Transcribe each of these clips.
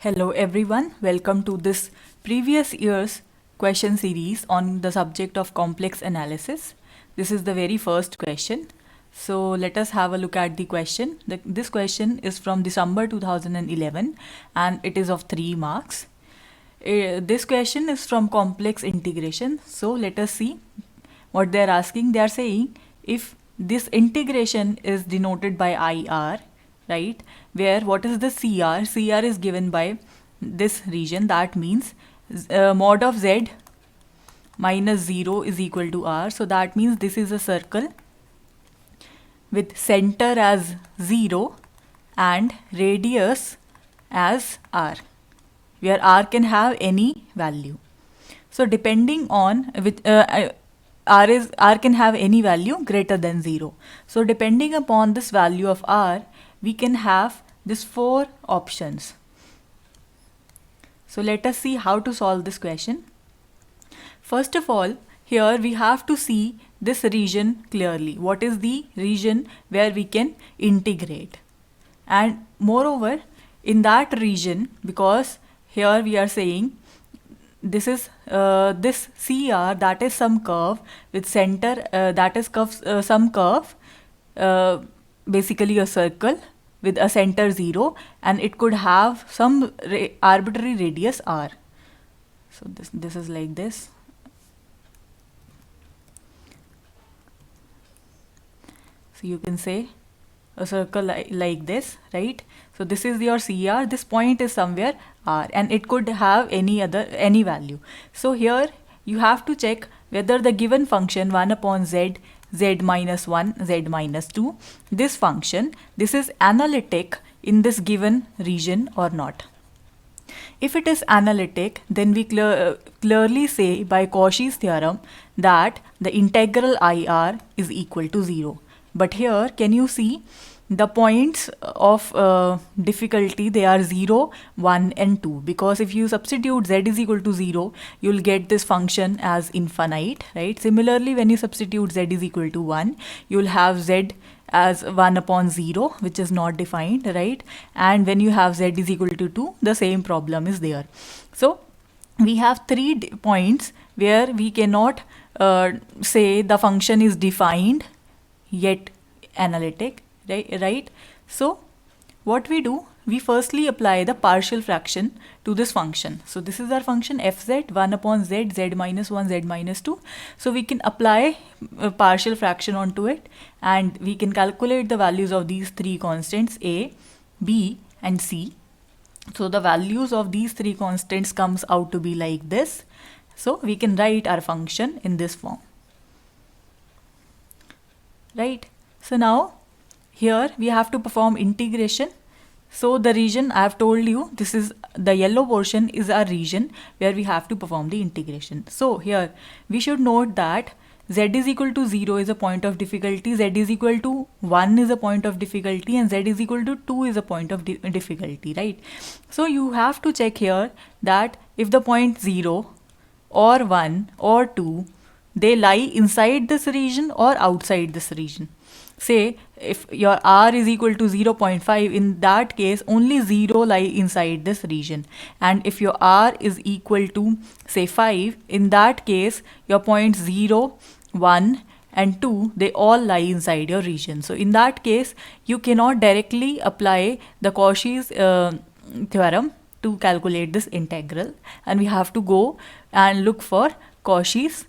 Hello everyone, welcome to this previous year's question series on the subject of complex analysis. This is the very first question. So let us have a look at the question. This question is from December 2011 and it is of 3 marks. This question is from complex integration. So let us see what they are asking. They are saying if this integration is denoted by IR, right, where what is the CR? CR is given by this region. That means mod of Z minus 0 is equal to R. So that means this is a circle with center as 0 and radius as R, where R can have any value. So depending on which R can have any value greater than 0. So depending upon this value of R, we can have these 4 options. So let us see how to solve this question. First of all, here we have to see this region clearly. What is the region where we can integrate? And moreover, in that region, because here we are saying this is this CR, that is some curve with center, that is some curve, basically a circle with a center 0, and it could have some arbitrary radius R. So this is like this. So you can say a circle like this, right? So this is your CR, this point is somewhere R, and it could have any value. So here you have to check whether the given function 1 upon Z, Z minus 1, Z minus 2, this function, this is analytic in this given region or not. If it is analytic, then we clearly say by Cauchy's theorem that the integral IR is equal to 0. But here, can you see the points of difficulty? They are 0, 1 and 2, because if you substitute Z is equal to 0, you'll get this function as infinite, right? Similarly, when you substitute Z is equal to 1, you'll have Z as 1 upon 0, which is not defined, right? And when you have Z is equal to 2, the same problem is there. So we have 3 points where we cannot say the function is defined yet analytic, right? So what we do, we firstly apply the partial fraction to this function. So this is our function fz, 1 upon z, z minus 1, z minus 2. So we can apply a partial fraction onto it, and we can calculate the values of these 3 constants a, b and c. So the values of these 3 constants comes out to be like this. So we can write our function in this form, right? So now here we have to perform integration. So the region I have told you, this is the yellow portion, is our region where we have to perform the integration. So here we should note that Z is equal to 0 is a point of difficulty, Z is equal to 1 is a point of difficulty, and Z is equal to 2 is a point of difficulty, right? So you have to check here that if the point 0 or 1 or 2, they lie inside this region or outside this region. Say if your R is equal to 0.5, in that case only 0 lie inside this region, and if your R is equal to say 5, in that case your points 0, 1 and 2, they all lie inside your region. So in that case you cannot directly apply the Cauchy's theorem to calculate this integral, and we have to go and look for Cauchy's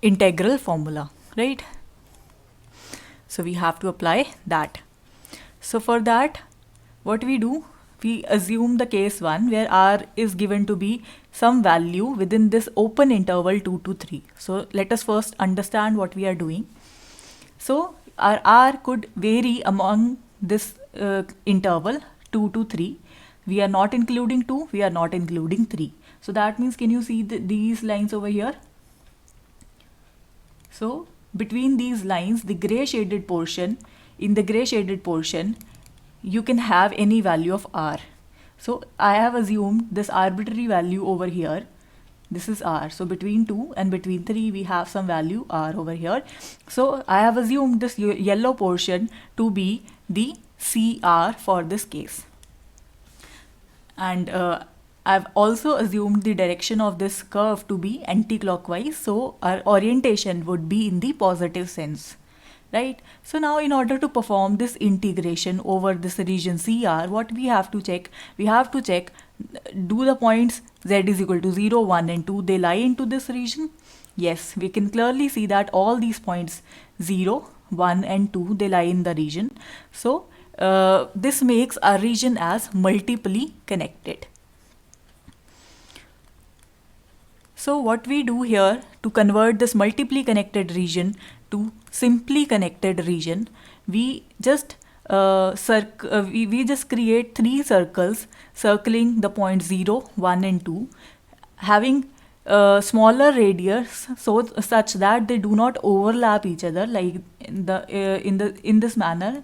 integral formula, right? So we have to apply that. So for that, what we do, we assume the case 1 where R is given to be some value within this open interval 2 to 3. So let us first understand what we are doing. So our R could vary among this interval 2 to 3. We are not including 2, we are not including 3. So that means, can you see these lines over here? So between these lines, the gray shaded portion, in the gray shaded portion, you can have any value of R. So I have assumed this arbitrary value over here. This is R. So between 2 and between 3, we have some value R over here. So I have assumed this yellow portion to be the CR for this case. and I've also assumed the direction of this curve to be anti-clockwise, so our orientation would be in the positive sense, right? So now in order to perform this integration over this region CR, what we have to check? We have to check, do the points z is equal to 0, 1 and 2, they lie into this region? Yes, we can clearly see that all these points 0, 1 and 2, they lie in the region. So this makes our region as multiply connected. So what we do here to convert this multiply connected region to simply connected region, we just we just create 3 circles circling the points 0, 1 and 2, having smaller radius such that they do not overlap each other, like in this manner,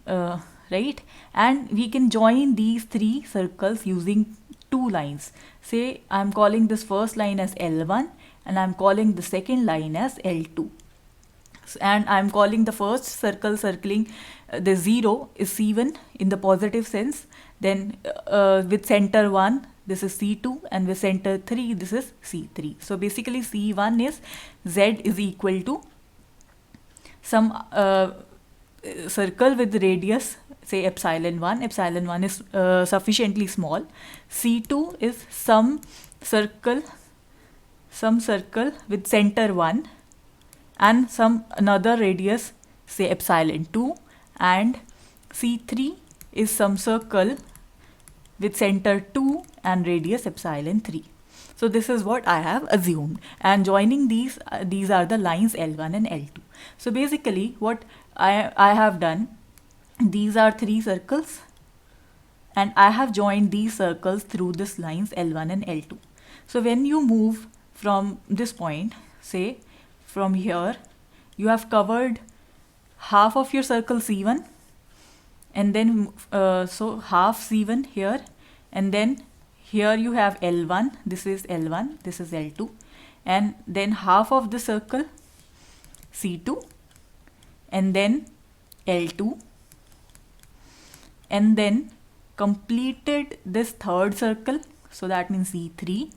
right? And we can join these 3 circles using 2 lines. Say I'm calling this first line as L1 and I'm calling the second line as L2. And I'm calling the first circle circling the 0 is C1 in the positive sense. Then with center 1, this is C2, and with center 3, this is C3. So basically C1 is Z is equal to some circle with with say epsilon 1. Epsilon 1 is sufficiently small. C2 is some circle with center 1 and some another radius, say epsilon 2, and C3 is some circle with center 2 and radius epsilon 3. So this is what I have assumed, and joining these are the lines L1 and L2. So basically what I have done, these are 3 circles and I have joined these circles through this lines L1 and L2. So when you move from this point, say from here, you have covered half of your circle C1, and then so half C1 here, and then here you have L1, this is L1, this is L2, and then half of the circle C2, and then L2, and then completed this third circle, so that means C3,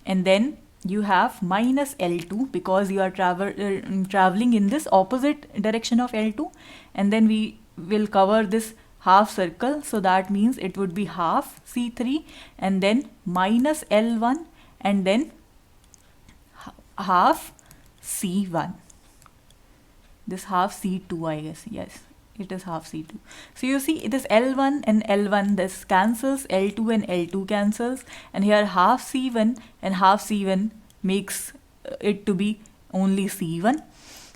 and then you have minus L2 because you are traveling in this opposite direction of L2, and then we will cover this half circle, so that means it would be half C3 and then minus L1 and then half C1. This half C2, I guess. Yes, it is half C2. So you see, it is L1 and L1, this cancels, L2 and L2 cancels, and here half C1 and half C1 makes it to be only C1.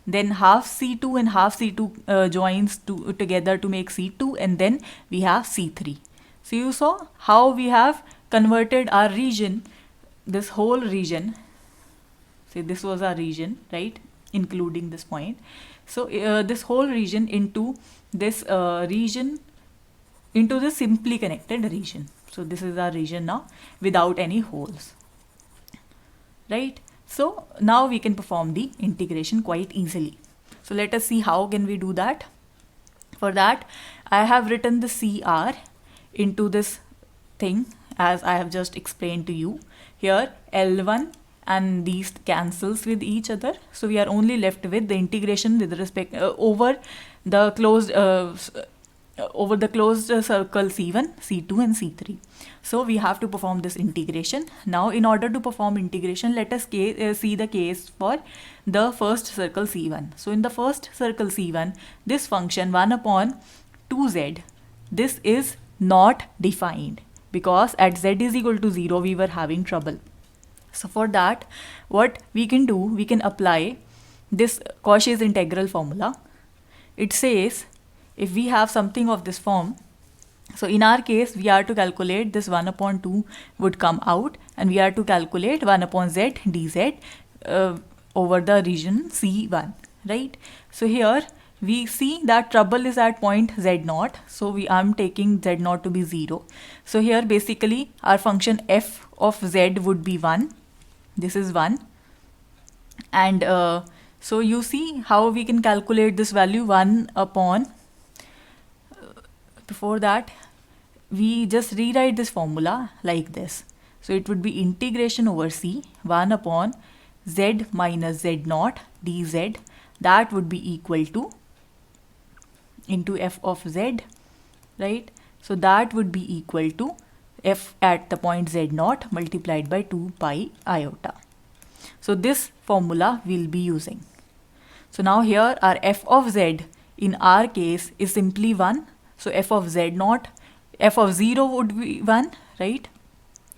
Then half C2 and half C2 joins together to make C2, and then we have C3. So you saw how we have converted our region, this whole region. Say this was our region, right? Including this point. So this whole region into this into the simply connected region. So this is our region now without any holes, right? So now we can perform the integration quite easily. So let us see how can we do that. For that, I have written the CR into this thing as I have just explained to you. Here L1 and these cancels with each other, so we are only left with the integration with respect over the closed circle C1, C2 and C3. So we have to perform this integration. Now in order to perform integration, let us see the case for the first circle C1. So in the first circle C1, this function 1 upon 2z, this is not defined because at z is equal to 0 we were having trouble. So for that, what we can do, we can apply this Cauchy's integral formula. It says if we have something of this form, so in our case we are to calculate this 1 upon 2 would come out, and we are to calculate 1 upon z dz over the region C1, right? So here we see that trouble is at point z0, so I'm taking z0 to be 0. So here basically our function f of z would be 1. This is 1, and so you see how we can calculate this value 1 upon before that we just rewrite this formula like this. So it would be integration over C 1 upon z minus z naught dz, that would be equal to into f of z, right? So that would be equal to f at the point z naught multiplied by 2 pi iota. So this formula we'll be using. So now here our f of z in our case is simply 1. So f of z naught, f of 0 would be 1, right?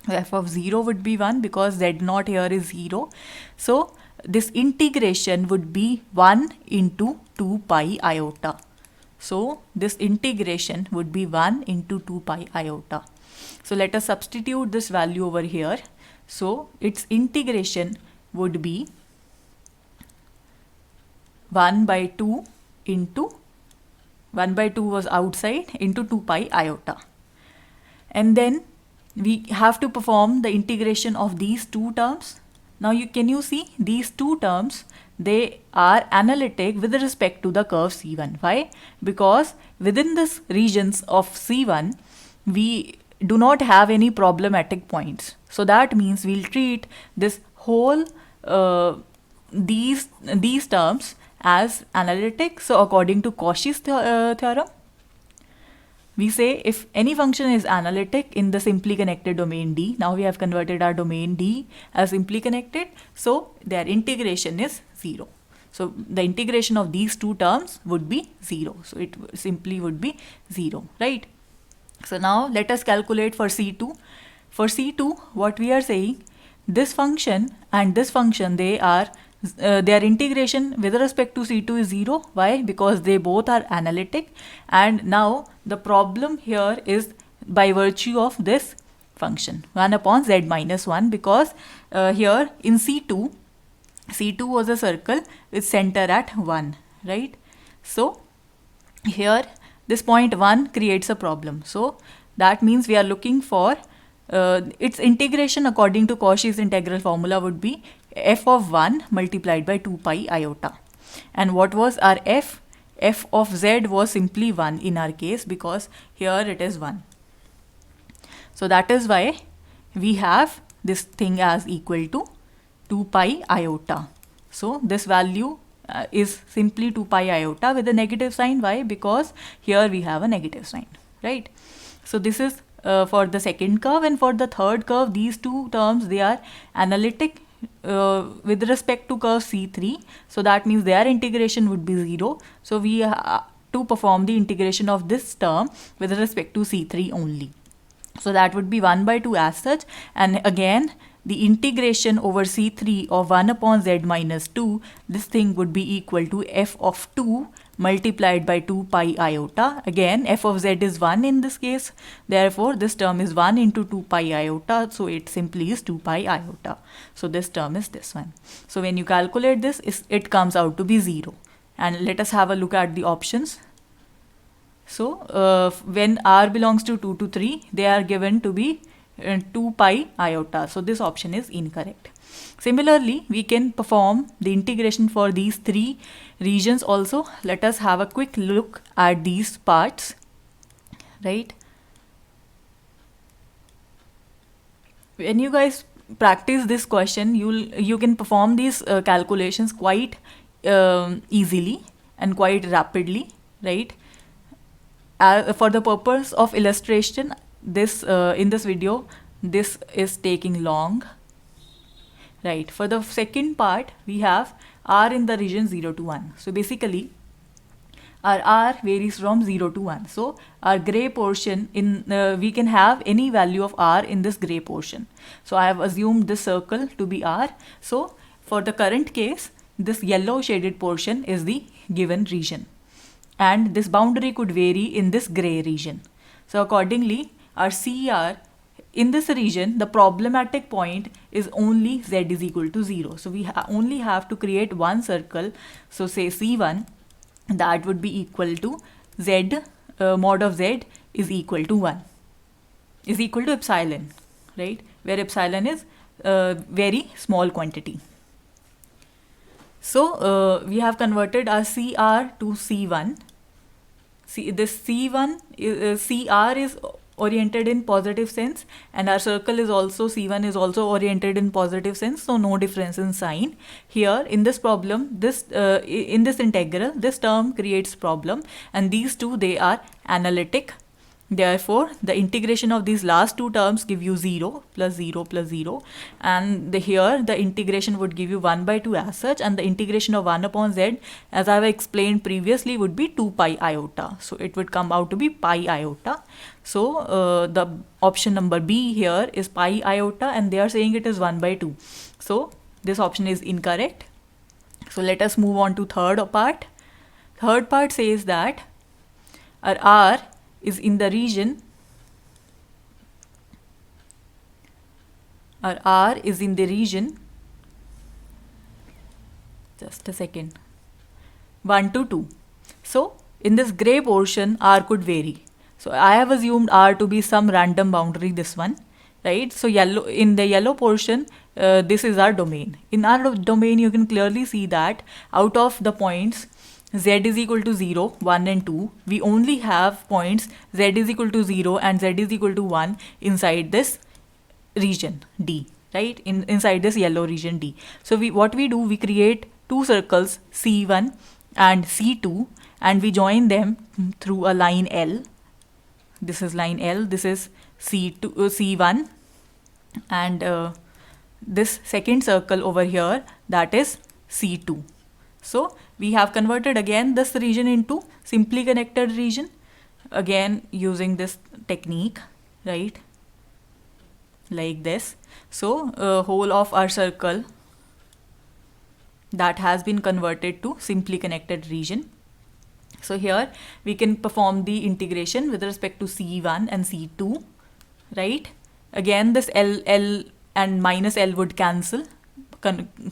F of 0 would be 1 because z naught here is 0. So this integration would be 1 into 2 pi iota. So this integration would be 1 into 2 pi iota. So let us substitute this value over here. So its integration would be 1 by 2 into 1 by 2 was outside into 2 pi iota. And then we have to perform the integration of these two terms. Now can you see these two terms, they are analytic with respect to the curve C1. Why? Because within this regions of C1, we do not have any problematic points. So that means we'll treat this whole these terms as analytic. So according to Cauchy's theorem, we say if any function is analytic in the simply connected domain D, now we have converted our domain D as simply connected, so their integration is 0. So the integration of these two terms would be 0. So it simply would be 0, right? So now let us calculate for C2. For C2, what we are saying, this function and this function, they are their integration with respect to C2 is 0. Why? Because they both are analytic. And now the problem here is by virtue of this function 1 upon z minus 1, because here in C2 was a circle with center at 1, right? So here this point 1 creates a problem. So that means we are looking for its integration according to Cauchy's integral formula would be f of 1 multiplied by 2 pi iota. And what was our f? F of z was simply 1 in our case, because here it is 1. So that is why we have this thing as equal to 2 pi iota. So this value is simply 2 pi iota with a negative sign. Why? Because here we have a negative sign, right? So this is for the second curve, and for the third curve, these two terms, they are analytic with respect to curve C3. So that means their integration would be 0. So we have to perform the integration of this term with respect to C3 only. So that would be 1 by 2 as such, and again the integration over C3 of 1 upon z minus 2, this thing would be equal to f of 2 multiplied by 2 pi iota. Again f of z is 1 in this case, therefore this term is 1 into 2 pi iota, so it simply is 2 pi iota. So this term is this one. So when you calculate this, it comes out to be 0. And let us have a look at the options. So when r belongs to 2 to 3, they are given to be 2 pi iota. So this option is incorrect. Similarly, we can perform the integration for these three regions also. Let us have a quick look at these parts, right? When you guys practice this question, you can perform these calculations quite easily and quite rapidly, right? For the purpose of illustration, this in this video, this is taking long, right? For the second part, we have r in the region 0 to 1. So basically our r varies from 0 to 1. So our gray portion in we can have any value of r in this gray portion. So I have assumed this circle to be r. So for the current case, this yellow shaded portion is the given region, and this boundary could vary in this gray region. So accordingly, our CR in this region, the problematic point is only z is equal to 0. So we only have to create one circle. So say C1, that would be equal to z mod of z is equal to 1, is equal to epsilon, right? Where epsilon is very small quantity. So we have converted our CR to C1. See, this C1 CR is oriented in positive sense, and our circle is also, C1 is also oriented in positive sense, so no difference in sign. Here in this problem, in this integral, this term creates problem, and these two, they are analytic. Therefore, the integration of these last two terms give you 0 plus 0 plus 0, and here the integration would give you 1 by 2 as such, and the integration of 1 upon z, as I have explained previously, would be 2 pi iota. So it would come out to be pi iota. So the option number B here is pi iota, and they are saying it is 1 by 2. So this option is incorrect. So let us move on to third part. Third part says that our R is in the region, just a second, 1 to 2. So in this gray portion, R could vary. So I have assumed R to be some random boundary, this one, right? So in the yellow portion, this is our domain. In our domain, you can clearly see that out of the points z is equal to 0, 1 and 2, we only have points z is equal to 0 and z is equal to 1 inside this region D, right? Inside this yellow region D. So what we do, we create two circles, C1 and C2, and we join them through a line L. This is line L, this is C1, and this second circle over here, that is C2. So we have converted again this region into simply connected region, again using this technique, right, like this. So whole of our circle, that has been converted to simply connected region. So here we can perform the integration with respect to C1 and C2, right? Again this L and minus L would cancel,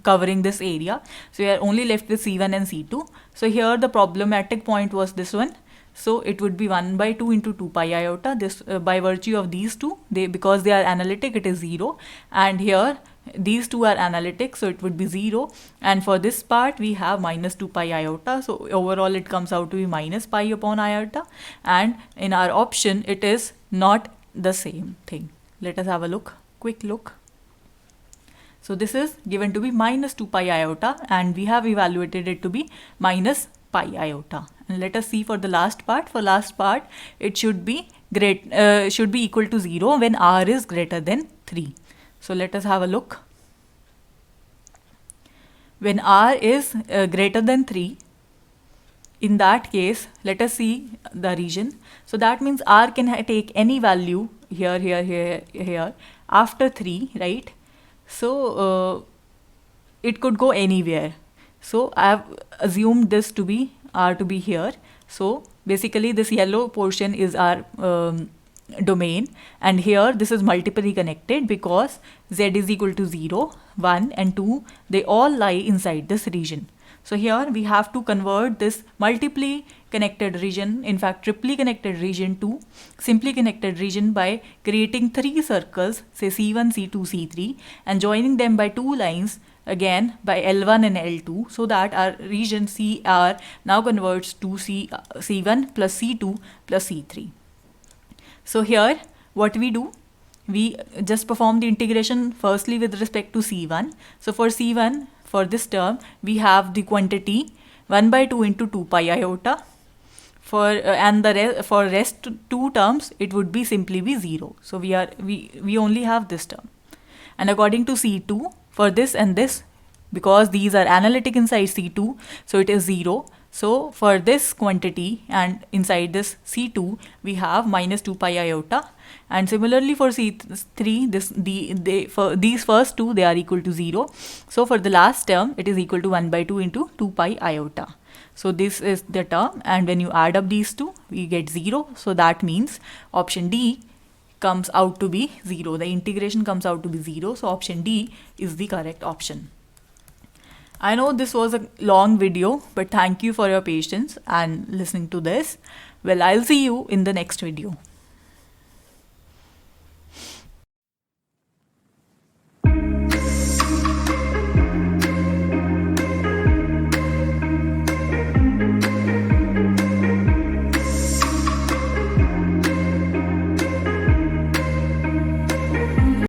covering this area. So we are only left with C1 and C2. So here the problematic point was this one. So it would be 1 by 2 into 2 pi iota. This by virtue of these two, because they are analytic, it is 0. And here these two are analytic, so it would be 0. And for this part, we have minus 2 pi iota. So overall it comes out to be minus pi upon iota. And in our option, it is not the same thing. Let us have a quick look. So this is given to be minus 2 pi iota, and we have evaluated it to be minus pi iota. And let us see for the last part. For last part, it should be equal to 0 when R is greater than 3. So let us have a look. When R is greater than 3, in that case, let us see the region. So that means R can take any value here after 3, right? So it could go anywhere. So I have assumed this to be R to be here. So basically this yellow portion is our domain, and here this is multiply connected because z is equal to 0, 1 and 2, they all lie inside this region. So here we have to convert this multiply connected region, in fact triply connected region, to simply connected region by creating 3 circles, say C1, C2, C3, and joining them by 2 lines, again by L1 and L2, so that our region CR now converts to C1 plus C2 plus C3. So here what we do, we just perform the integration firstly with respect to C1. So for C1, for this term, we have the quantity 1 by 2 into 2 pi iota. For rest 2 terms, it would be simply be 0. So we only have this term. And according to C2, for this and this, because these are analytic inside C2, so it is 0. So for this quantity and inside this C2, we have minus 2 pi iota. And similarly for C3, for these first two, they are equal to 0. So for the last term, it is equal to 1 by 2 into 2 pi iota. So this is the term, and when you add up these two, we get 0. So that means option D comes out to be 0. The integration comes out to be 0. So option D is the correct option. I know this was a long video, but thank you for your patience and listening to this. Well, I'll see you in the next video.